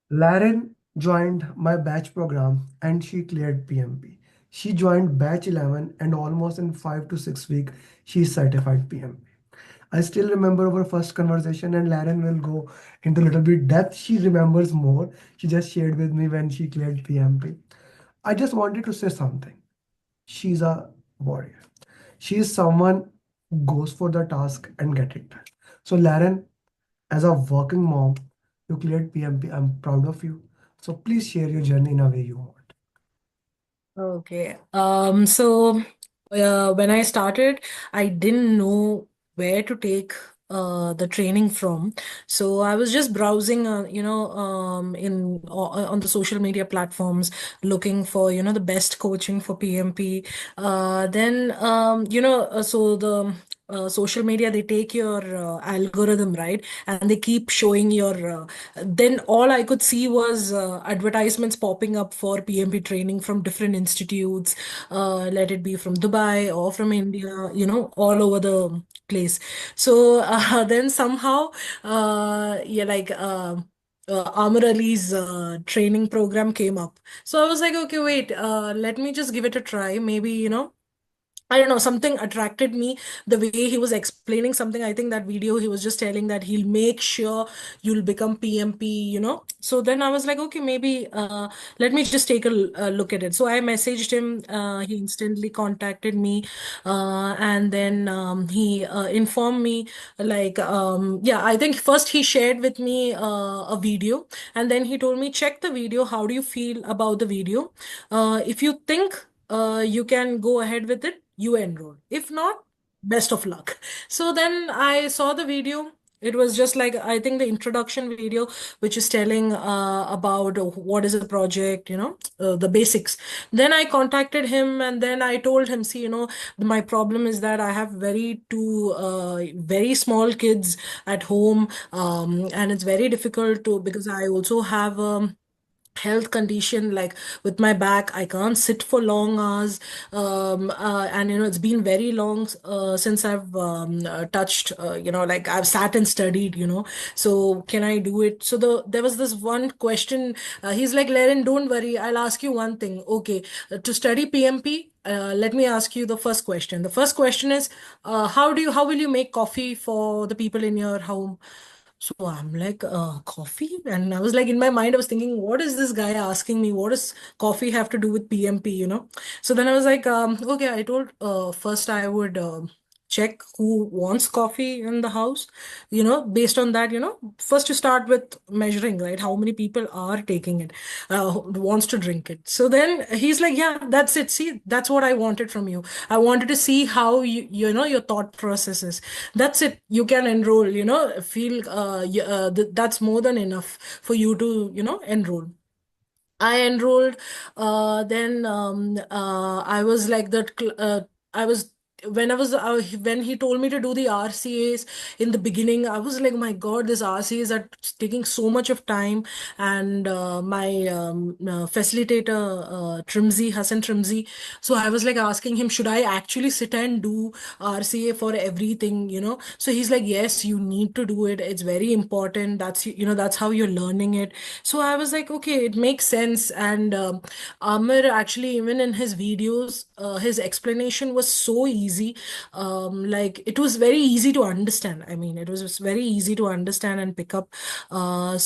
Laren joined my batch program and she cleared PMP. She joined batch 11 and almost in 5 to 6 weeks she is certified PMP. I still remember our first conversation and Laren will go into a little bit depth. She remembers more. She just shared with me when she cleared PMP. I just wanted to say something. She's a warrior. She is someone who goes for the task and get it done. So Laren, as a working mom, you cleared PMP. I'm proud of you. So please share your journey in a way you want. Okay. When I started, I didn't know where to take the training from. So I was just browsing, on the social media platforms, looking for, the best coaching for PMP. Then, so the social media, they take your algorithm, right? And they keep showing then all I could see was advertisements popping up for PMP training from different institutes, let it be from Dubai or from India, all over the place. So then somehow, Amar Ali's training program came up. So I was like, okay, wait, let me just give it a try. Maybe, I don't know, something attracted me the way he was explaining something. I think that video, he was just telling that he'll make sure you'll become PMP. So then I was like, okay, maybe let me just take a look at it. So I messaged him. He instantly contacted me. And then he informed me, like, yeah, I think first he shared with me a video. And then he told me, check the video. How do you feel about the video? If you think you can go ahead with it, you enroll. If not, best of luck. So then I saw the video. It was just like, I think, the introduction video, which is telling about what is a project, the basics. Then I contacted him and then I told him, see, my problem is that I have very small kids at home, and it's very difficult to, because I also have health condition, like with my back, I can't sit for long hours. And it's been very long since I've touched, like I've sat and studied, so can I do it? So there was this one question. He's like, Lerin, don't worry, I'll ask you one thing. Okay, to study PMP, let me ask you the first question. The first question is, how will you make coffee for the people in your home? So I'm like, coffee? And I was like, in my mind, I was thinking, what is this guy asking me? What does coffee have to do with PMP? So then I was like, okay, I told, first I would check who wants coffee in the house, based on that, first you start with measuring, right? How many people are taking it, who wants to drink it. So then he's like, yeah, that's it. See, that's what I wanted from you. I wanted to see how your thought process is. That's it. You can enroll, feel that's more than enough for you to, enroll. I enrolled. Then I was like that. I was when he told me to do the RCAs in the beginning, I was like, my God, this RCAs are taking so much of time. And my facilitator, Trimzi, Hassan Trimzi. So I was like asking him, should I actually sit and do RCA for everything? So he's like, yes, you need to do it. It's very important. That's how you're learning it. So I was like, okay, it makes sense. And Amir, actually, even in his videos, his explanation was so easy. Like, it was very easy to understand. I mean, it was just very easy to understand and pick up. Then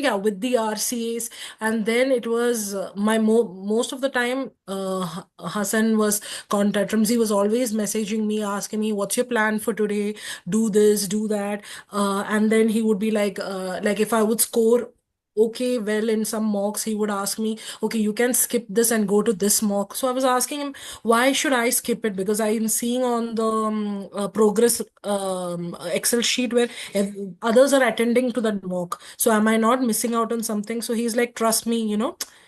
yeah, with the RCAs, and then it was most of the time, Hassan was Ramzi was always messaging me, asking me, what's your plan for today? Do this, do that. And then he would be like if I would score okay well in some mocks, he would ask me, okay, you can skip this and go to this mock. So I was asking him, why should I skip it? Because I'm seeing on the progress Excel sheet where others are attending to that mock. So am I not missing out on something? So he's like, trust me,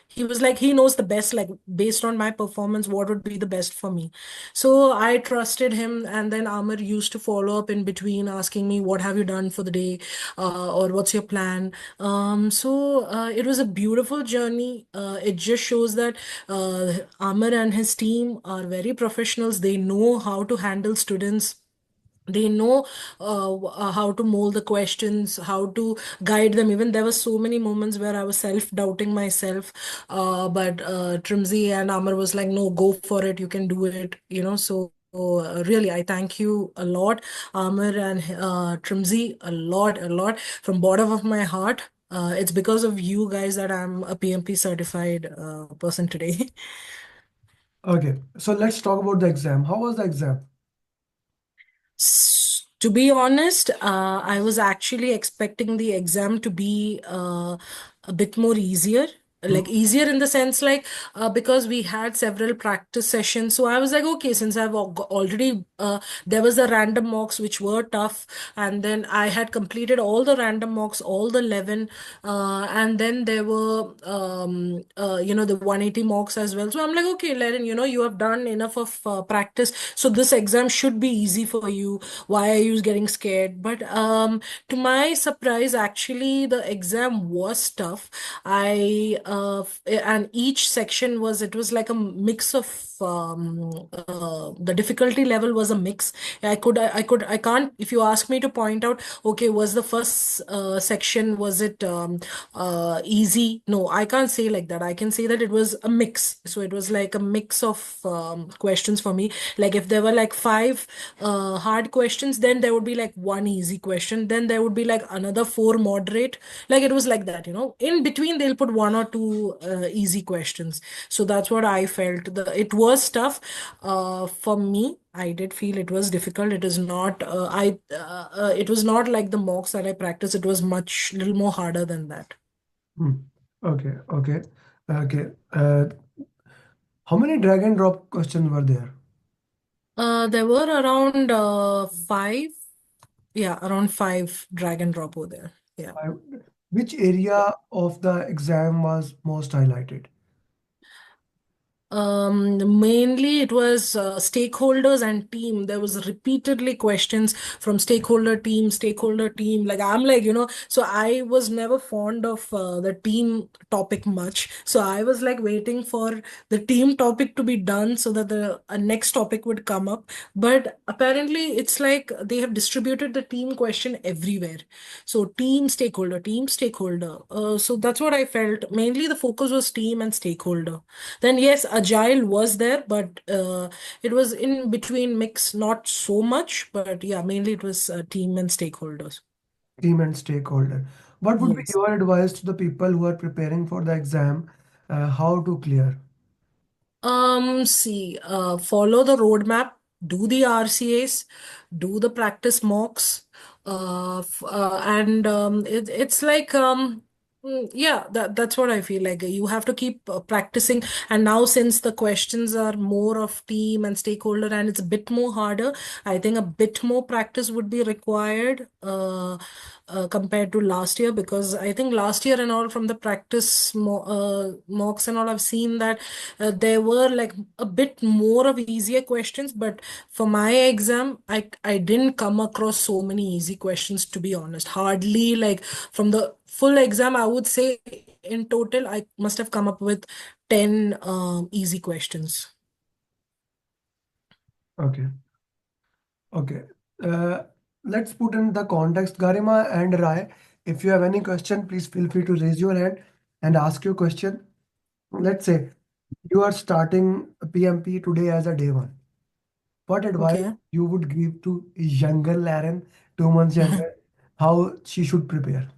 he was like, he knows the best, like based on my performance, what would be the best for me. So I trusted him. And then Amir used to follow up in between, asking me, what have you done for the day? Or what's your plan? So it was a beautiful journey. It just shows that Amir and his team are very professionals. They know how to handle students They know how to mold the questions, how to guide them. Even there were so many moments where I was self-doubting myself, but Trimzi and Amar was like, no, go for it, you can do it, so really, I thank you a lot, Amar and Trimzi, a lot, from bottom of my heart. It's because of you guys that I'm a PMP certified person today. Okay, so let's talk about the exam. How was the exam? To be honest, I was actually expecting the exam to be a bit more easier. Like Hmm? easier in the sense like because we had several practice sessions, so I was like, okay, since already there was the random mocks which were tough, and then I had completed all the random mocks, all the 11, and then there were the 180 mocks as well. So I'm like, okay, Lerin, you have done enough of practice, so this exam should be easy for you. Why are you getting scared? But to my surprise, actually the exam was tough. And each section was, it was like a mix of the difficulty level was a mix. I can't, if you ask me to point out, okay, was the first section, was it easy? No, I can't say like that. I can say that it was a mix. So it was like a mix of questions for me. Like if there were like five hard questions, then there would be like one easy question. Then there would be like another four moderate. Like it was like that, In between, they'll put one or two easy questions. So that's what I felt. It was tough for me. I did feel it was difficult. It is not. It was not like the mocks that I practiced. It was much little more harder than that. Hmm. Okay, okay, okay. How many drag and drop questions were there? There were around five. Yeah, around five drag and drop over there. Yeah. I, which area of the exam was most highlighted? Mainly it was stakeholders and team. There was repeatedly questions from stakeholder team. Like I'm like, so I was never fond of the team topic much. So I was like waiting for the team topic to be done so that the next topic would come up. But apparently it's like they have distributed the team question everywhere. So team, stakeholder. So that's what I felt. Mainly the focus was team and stakeholder. Then yes, agile was there, but it was in between mix, not so much, but yeah, mainly it was team and stakeholders. Team and stakeholder. What would be Yes. your advice to the people who are preparing for the exam? How to clear? See, follow the roadmap, do the RCAs, do the practice mocks, and it's like yeah, that's what I feel like. You have to keep practicing. And now since the questions are more of team and stakeholder, and it's a bit more harder, I think a bit more practice would be required. Compared to last year, because I think last year and all from the practice mocks and all, I've seen that there were like a bit more of easier questions, but for my exam, I didn't come across so many easy questions, to be honest. Hardly, like from the full exam, I would say in total, I must have come up with 10 easy questions. Okay, okay. Uh, let's put in the context. Garima and Rai, if you have any question, please feel free to raise your hand and ask your question. Let's say you are starting PMP today as a day one. What advice Okay. you would give to younger Laren, 2 months younger, how she should prepare?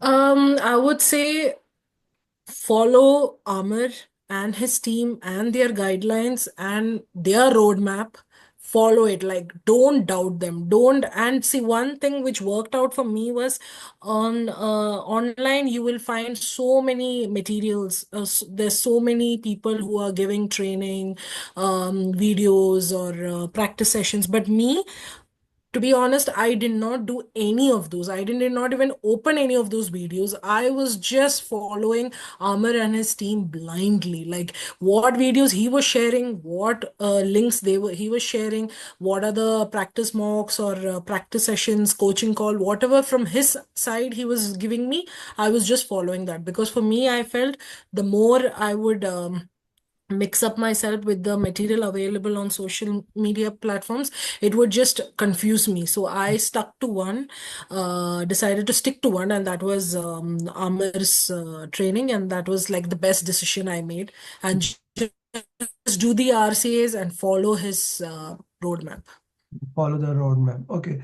I would say follow Amir and his team and their guidelines and their roadmap. Follow it. Like, don't doubt them. Don't. And see, one thing which worked out for me was on online, you will find so many materials. There's so many people who are giving training, videos or practice sessions. But me, to be honest, I did not do any of those. Did not even open any of those videos. I was just following Amar and his team blindly. Like what videos he was sharing, what links he was sharing, what are the practice mocks or practice sessions, coaching call, whatever from his side he was giving me. I was just following that because for me, I felt the more I would mix up myself with the material available on social media platforms, it would just confuse me. So I stuck to one, decided to stick to one, and that was Amir's training, and that was like the best decision I made. And just do the RCAs and follow his roadmap. Follow the roadmap. Okay.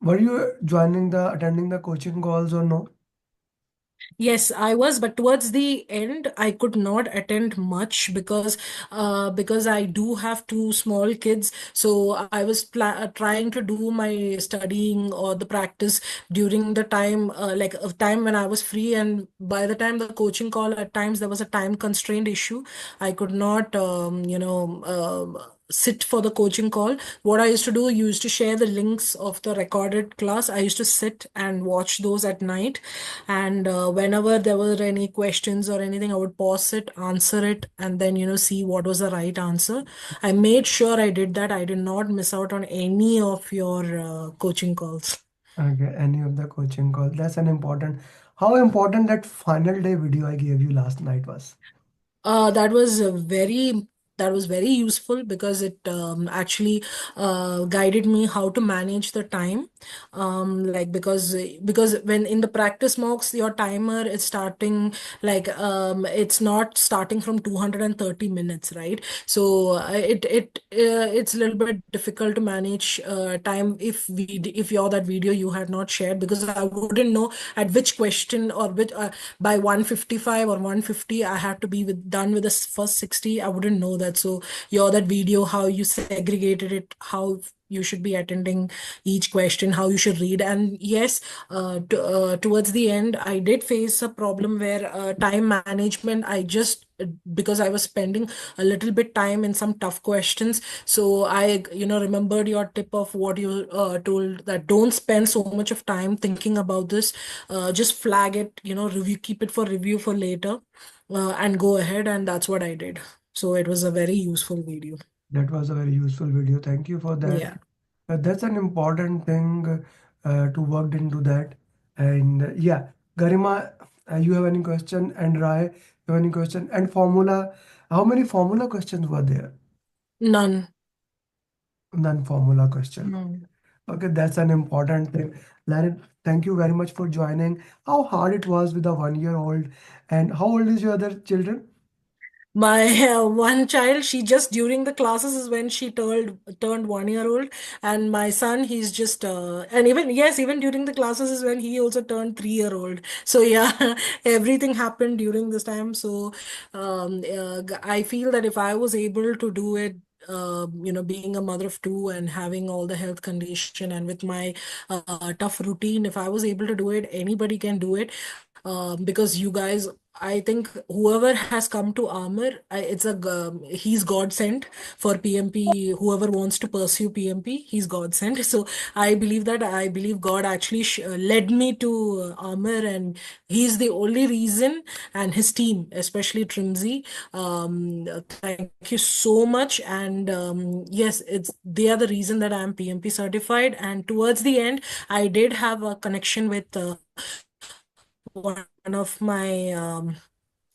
Were you attending the coaching calls or no? Yes, I was, but towards the end, I could not attend much because I do have two small kids. So I was trying to do my studying or the practice during the time, like a time when I was free. And by the time the coaching call, at times there was a time constraint issue. I could not, sit for the coaching call. What I used to do, you used to share the links of the recorded class. I used to sit and watch those at night, and whenever there were any questions or anything, I would pause it, answer it, and then see what was the right answer. I made sure I did that. I did not miss out on any of your coaching calls. Okay, any of the coaching calls. That's an important. How important that final day video I gave you last night was. That was very useful because it actually guided me how to manage the time. Like because when in the practice mocks, your timer is starting like it's not starting from 230 minutes, right? So it's a little bit difficult to manage time if you're that video you had not shared, because I wouldn't know at which question or which by 155 or 150 I have to be done with the first 60. I wouldn't know that. So your that video, how you segregated it, how you should be attending each question, how you should read. And yes, towards the end I did face a problem where time management, I just because I was spending a little bit time in some tough questions. So I remembered your tip of what you told, that don't spend so much of time thinking about this. Just flag it, review, keep it for review for later, and go ahead. And that's what I did. So it was a very useful video. That was a very useful video. Thank you for that. Yeah. That's an important thing to work into that. And yeah, Garima, you have any question? And Rai, you have any question? And formula, how many formula questions were there? None. None formula question. No. Okay, that's an important thing. Lerin, thank you very much for joining. How hard it was with a 1 year old, and how old is your other children? My one child, she just during the classes is when she turned 1 year old, and my son, he's just and even yes, even during the classes is when he also turned 3 year old. So yeah, everything happened during this time. So I feel that if I was able to do it, being a mother of two and having all the health condition and with my tough routine, if I was able to do it, anybody can do it. Because you guys, I think whoever has come to Amir, he's God sent for PMP. Whoever wants to pursue PMP, he's God sent. So I believe God actually led me to Amir, and he's the only reason. And his team, especially Trimsy, thank you so much. And yes, it's they are the reason that I am PMP certified. And towards the end, I did have a connection with one of my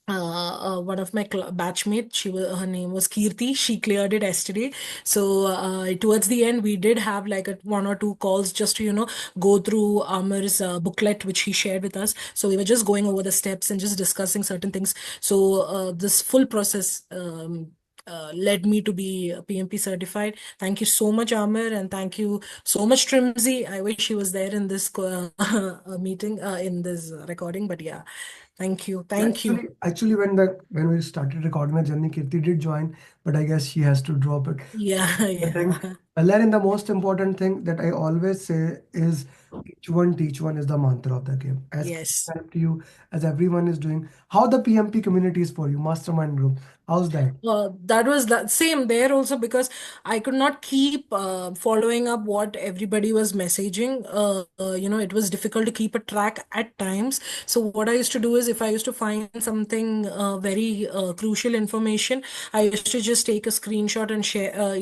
batchmate. Her name was Kirti. She cleared it yesterday. So towards the end, we did have like one or two calls just to go through Amar's booklet which he shared with us. So we were just going over the steps and just discussing certain things. So this full process led me to be PMP certified. Thank you so much, Amir, and thank you so much, Trimsy. I wish he was there in this meeting, in this recording, but yeah, thank you, Yeah, thank you. actually, when we started recording the journey, Kirti did join, but I guess she has to drop it. Yeah, The thing, yeah, Larry, the most important thing that I always say is teach one is the mantra of the game. As yes. help to you, as everyone is doing. How the PMP community is for you, mastermind group. How's that? That was that same there also, because I could not keep following up what everybody was messaging. It was difficult to keep a track at times. So what I used to do is, if I used to find something very crucial information, I used to just take a screenshot and share,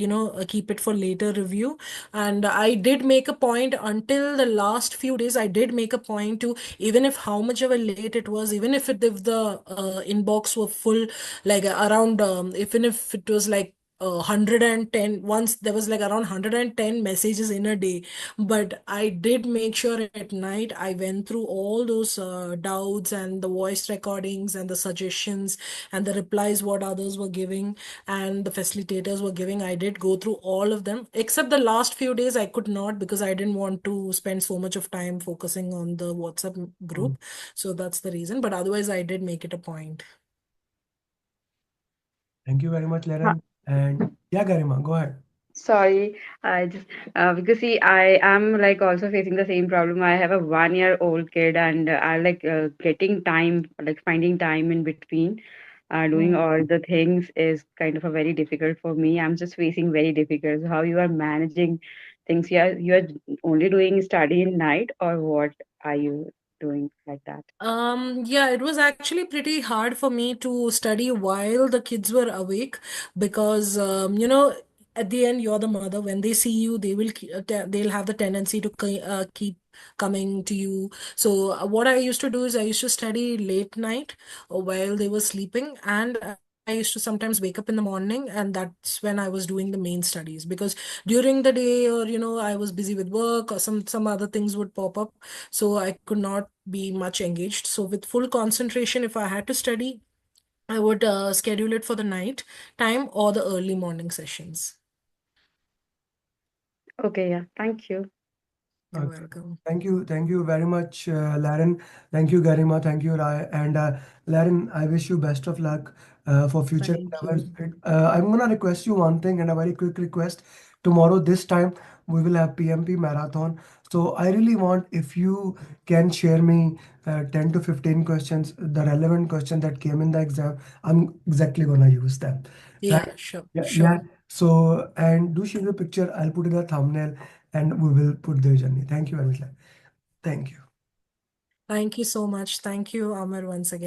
keep it for later review. And I did make a point until the last few days. I did make a point to, even if how much of a late it was, even if the inbox were full, like around around even if it was like 110, once there was like around 110 messages in a day, but I did make sure at night I went through all those doubts and the voice recordings and the suggestions and the replies what others were giving and the facilitators were giving. I did go through all of them, except the last few days I could not because I didn't want to spend so much of time focusing on the WhatsApp Mm. group. So that's the reason. But otherwise, I did make it a point. Thank you very much, Lerin. And yeah, Garima, go ahead. Sorry, I just because see, I am like also facing the same problem. I have a 1-year-old kid, and I like getting time, like finding time in between, doing Mm. all the things is kind of a very difficult for me. I'm just facing very difficult. So how you are managing things? You are only doing study in night, or what are you doing like that? Yeah, it was actually pretty hard for me to study while the kids were awake because, at the end, you're the mother. When they see you, they'll have the tendency to keep coming to you. So what I used to do is I used to study late night while they were sleeping, and I used to sometimes wake up in the morning, and that's when I was doing the main studies because during the day or I was busy with work or some other things would pop up, so I could not be much engaged. So with full concentration, if I had to study, I would schedule it for the night time or the early morning sessions. Okay, yeah, thank you. You're Okay. welcome. Thank you very much, Laren. Thank you, Garima. Thank you, Rai. And Laren, I wish you best of luck for future Thank endeavors. you. I'm gonna request you one thing and a very quick request. Tomorrow, this time, we will have PMP marathon. So I really want if you can share me 10 to 15 questions, the relevant question that came in the exam. I'm exactly gonna use them. Right? Yeah, sure, Yeah, yeah. sure. So and do share the picture. I'll put in a thumbnail and we will put their journey. Thank you very much. Thank you. Thank you so much. Thank you, Amar, once again.